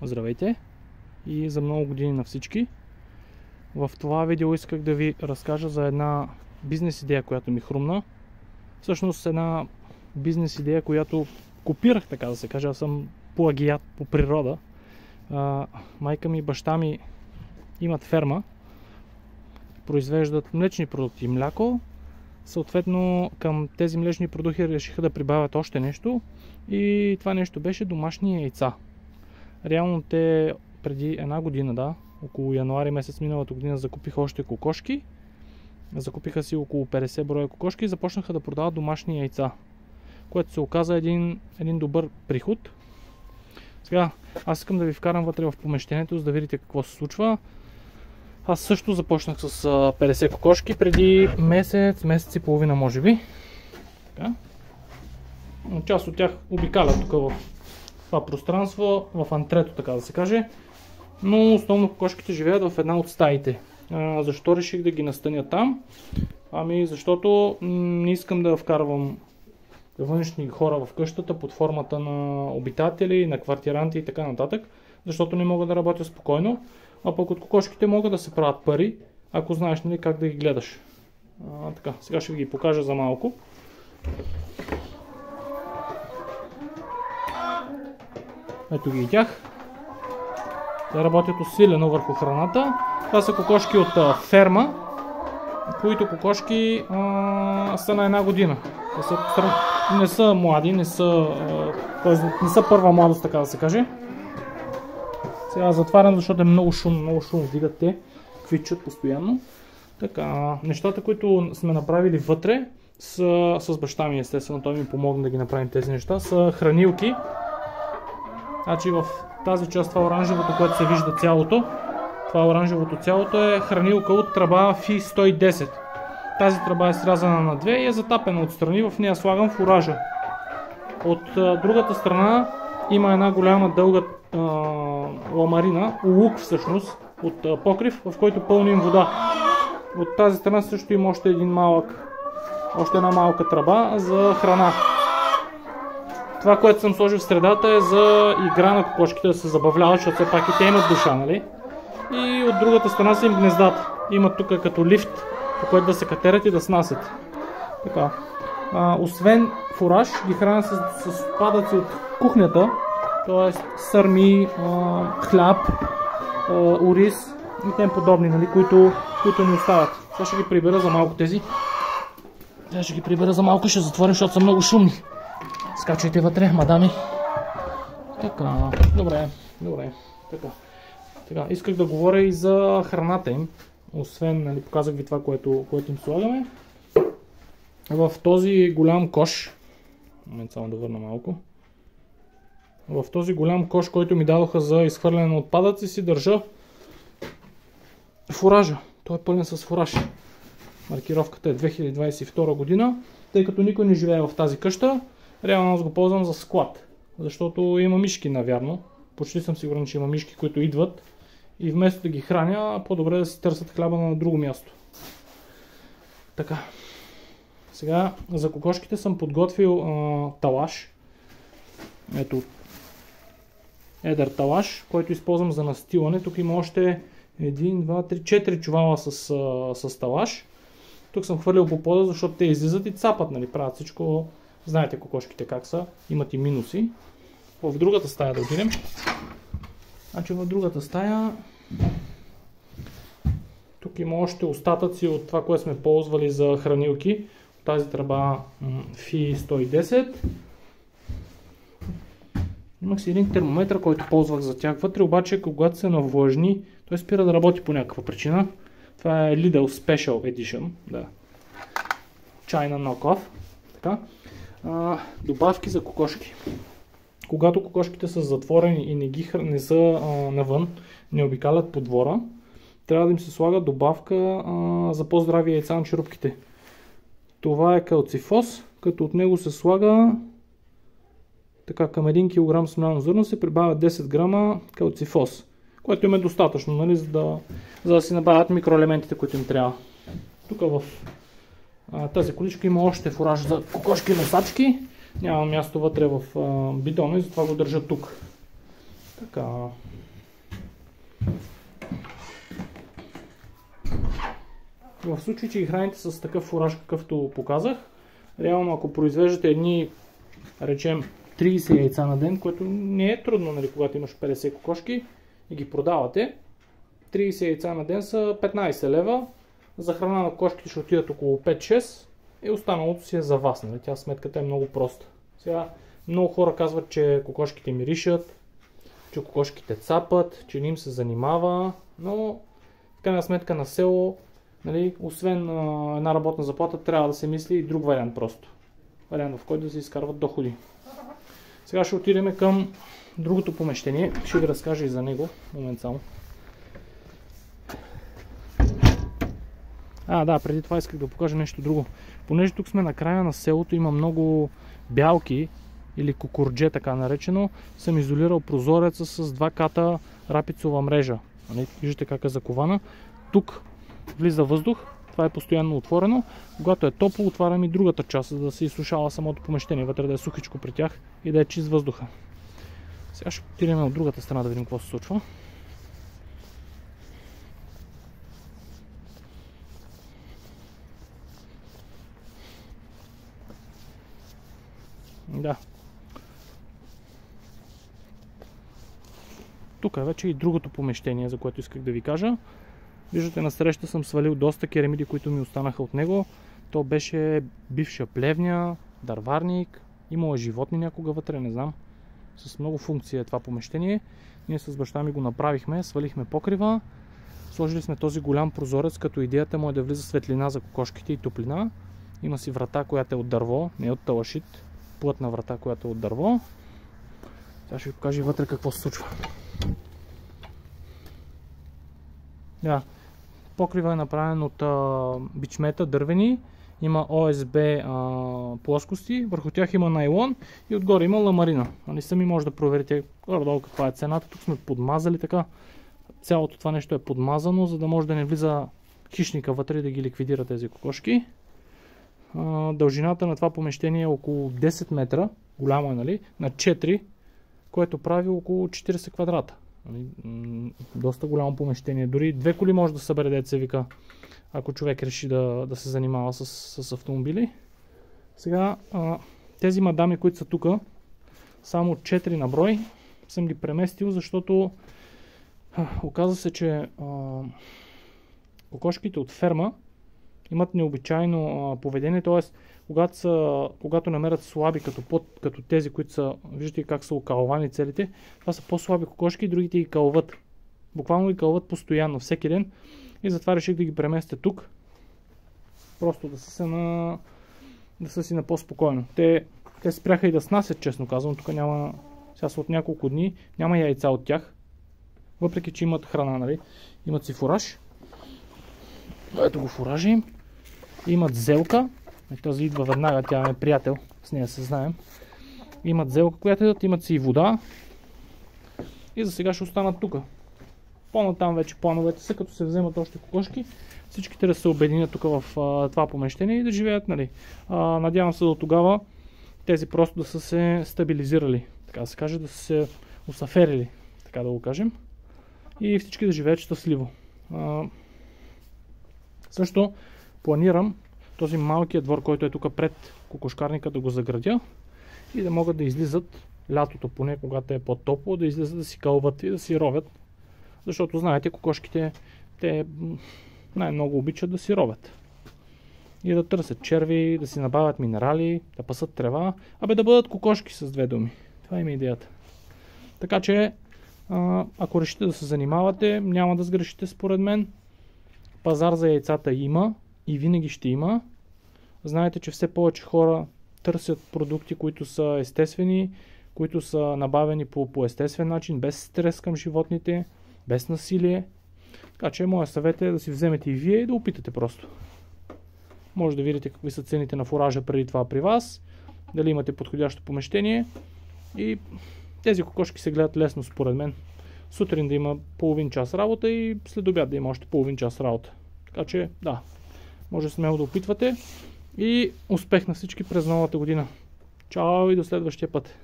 Здравейте и за много години на всички. В това видео исках да ви разкажа за една бизнес идея, която ми хрумна. Всъщност една бизнес идея, която копирах, така да се каже. Аз съм плагиат по природа. Майка ми и баща ми имат ферма, произвеждат млечни продукти и мляко. Съответно към тези млечни продукти решиха да прибавят още нещо и това нещо беше домашни яйца. Реално те преди една година, около януари месец миналата година, закупиха още кокошки. Закупиха си около 50 броя кокошки и започнаха да продават домашни яйца, което се оказа един добър приход. Сега аз искам да ви вкарам вътре в помещението, за да видите какво се случва. Аз също започнах с 50 кокошки преди месец и половина, може би. Така. Част от тях обикалят тук в това пространство, в антрето, така да се каже. Но основно кокошките живеят в една от стаите. Защо реших да ги настаня там? Ами защото не искам да вкарвам външни хора в къщата под формата на обитатели, на квартиранти и така нататък, защото не мога да работя спокойно. А пък от кокошките могат да се правят пари, ако знаеш, нали, как да ги гледаш. Така, сега ще ви ги покажа за малко. Ето ги и тях. Те работят усилено върху храната. Това са кокошки от ферма, които кокошки са на една година. Не са млади, не са първа младост, така да се каже. Сега затварям, защото е много шум вдигат те, квичат постоянно. Така, нещата, които сме направили вътре, са с баща ми, естествено, той ми помогна да ги направим тези неща, са хранилки. Значи в тази част, това оранжевото, което се вижда цялото, това оранжевото цялото е хранилка от тръба FI 110. Тази тръба е срязана на две и е затапена отстрани, в нея слагам фуража. От другата страна има една голяма дълга ламарина, лук всъщност, от покрив, в който пълним вода. От тази страна също има още една малка тръба за храна. Това, което съм сложил в средата, е за игра на кокошките, да се забавляват, защото все пак и те имат душа, нали? И от другата страна са им гнездата. Имат тук като лифт, по който да се катерят и да снасят. Така. Освен фураж, ги храня с отпадъци от кухнята, т.е. сърми, хляб, ориз и тем подобни, нали, които ни остават. Сега ще ги прибера за малко тези. Ще затворя, защото са много шумни. Скачайте вътре, мадами. Така, добре. Така, исках да говоря и за храната им. Освен, нали, показах ви това, което им слагаме. В този голям кош, момент само да върна малко. В този голям кош, който ми дадоха за изхвърляне на отпадъци, си държа фуража. Той е пълен с фураж. Маркировката е 2022 година. Тъй като никой не живее в тази къща, реално аз го ползвам за склад. Защото има мишки, навярно. Почти съм сигурен, че има мишки, които идват. И вместо да ги храня, по-добре да си търсят хляба на друго място. Така. Сега за кокошките съм подготвил талаш. Ето. Едър талаш, който използвам за настилане. Тук има още 1, 2, 3, 4 чувала с талаш. Тук съм хвърлил по пода, защото те излизат и цапат, нали, правят всичко. Знаете кокошките как са, имат и минуси. В другата стая да отидем. Значи в другата стая тук има още остатъци от това, което сме ползвали за хранилки. Тази тръба FI 110. Имах си един термометър, който ползвах за тях. Вътре обаче, когато се навлажни, той спира да работи по някаква причина. Това е Lidl Special Edition. Да. China Knockoff. Така. Добавки за кокошки. Когато кокошките са затворени и не са навън, не обикалят по двора, трябва да им се слага добавка за по-здрави яйца на черупките. Това е калцифос, като от него се слага така, към 1 кг смляно зърно се прибавя 10 грама калцифос, което им е достатъчно, нали, за да си набавят микроелементите, които им трябва. Тук в тази количка има още фураж за кокошки носачки. Няма място вътре в бидона и затова го държа тук. Така. В случай, че ги храните с такъв фураж, какъвто показах, реално ако произвеждате едни, речем, 30 яйца на ден, което не е трудно, нали, когато имаш 50 кокошки и ги продавате, 30 яйца на ден са 15 лева, за храна на кошките ще отидат около 5-6 и останалото си е за вас. Нали? Тя сметката е много проста. Сега много хора казват, че кокошките миришат, че кокошките цапат, че не им се занимава, но в крайна сметка на село, нали, освен една работна заплата, трябва да се мисли и друг вариант просто. Вариант, в който да се изкарват доходи. Сега ще отидем към другото помещение. Ще ви разкажа и за него. Момент само. Да, преди това исках да покажа нещо друго. Понеже тук сме на края на селото, има много бялки, или кукурдже така наречено, съм изолирал прозореца с 2 ката рапицова мрежа. Виждате как е закована. Тук влиза въздух, това е постоянно отворено. Когато е топло, отварям и другата част, за да се изсушава самото помещение, вътре да е сухичко при тях и да е чист въздуха. Сега ще отидем от другата страна да видим какво се случва. Да. Тук е вече и другото помещение, за което исках да ви кажа. Виждате, насреща съм свалил доста керамиди, които ми останаха от него. То беше бивша плевня, дърварник, имало животни някога вътре, не знам. С много функции е това помещение. Ние с баща ми го направихме, свалихме покрива, сложили сме този голям прозорец, като идеята му е да влиза светлина за кокошките и топлина. Има си врата, която е от дърво, не от талашит, плътна врата, която е от дърво. Сега ще ви покажа вътре какво се случва. Да. Покрива е направен от бичмета дървени, има ОСБ плоскости, върху тях има найлон и отгоре има ламарина. Сами може да проверите горе-долу каква е цената. Тук сме подмазали така. Цялото това нещо е подмазано, за да може да не влиза хищника вътре и да ги ликвидира тези кокошки. Дължината на това помещение е около 10 метра, голямо е, нали, на 4, което прави около 40 квадрата. Доста голямо помещение. Дори 2 коли може да събере, деца вика, ако човек реши да се занимава с автомобили. Сега тези мадами, които са тук, само 4 на брой, съм ги преместил, защото оказва се, че кокошките от ферма имат необичайно поведение, т.е. когато намерят слаби, като тези, които са, виждате как са окалвани целите, това са по-слаби кокошки и другите ги кълват. Буквално ги кълват постоянно, всеки ден. И затова реших да ги преместя тук. Просто да са си на по-спокойно. Те спряха и да снасят, честно казвам. Тук няма, сега са от няколко дни, няма яйца от тях. Въпреки, че имат храна, нали? Имат си фураж. Ето го фуража им. Имат зелка. Този идва веднага, тя е приятел. С нея се знаем. Имат зелка, която идват, имат си и вода. И за сега ще останат тук. По-натам вече плановете са, като се вземат още кокошки, всичките да се обединят тук в това помещение и да живеят, нали. Надявам се до тогава тези просто да са се стабилизирали, така да се каже, да са се усаферили, така да го кажем. И всички да живеят щастливо. Също планирам този малкият двор, който е тук пред кокошкарника, да го заградя и да могат да излизат лятото, поне когато е по-топло, да излизат да си кълват и да си ровят. Защото знаете, кокошките, те най-много обичат да си ровят. И да търсят черви, да си набавят минерали, да пасат трева, да бъдат кокошки с 2 думи. Това им е идеята. Така че, ако решите да се занимавате, няма да сгрешите според мен. Пазар за яйцата има и винаги ще има. Знаете, че все повече хора търсят продукти, които са естествени, които са набавени по естествен начин, без стрес към животните, без насилие. Така че моят съвет е да си вземете и вие и да опитате просто. Може да видите какви са цените на фуража преди това при вас, дали имате подходящо помещение и тези кокошки се гледат лесно според мен. Сутрин да има половин час работа и след обяд да има още половин час работа. Така че да, може смело да опитвате и успех на всички през новата година. Чао и до следващия път!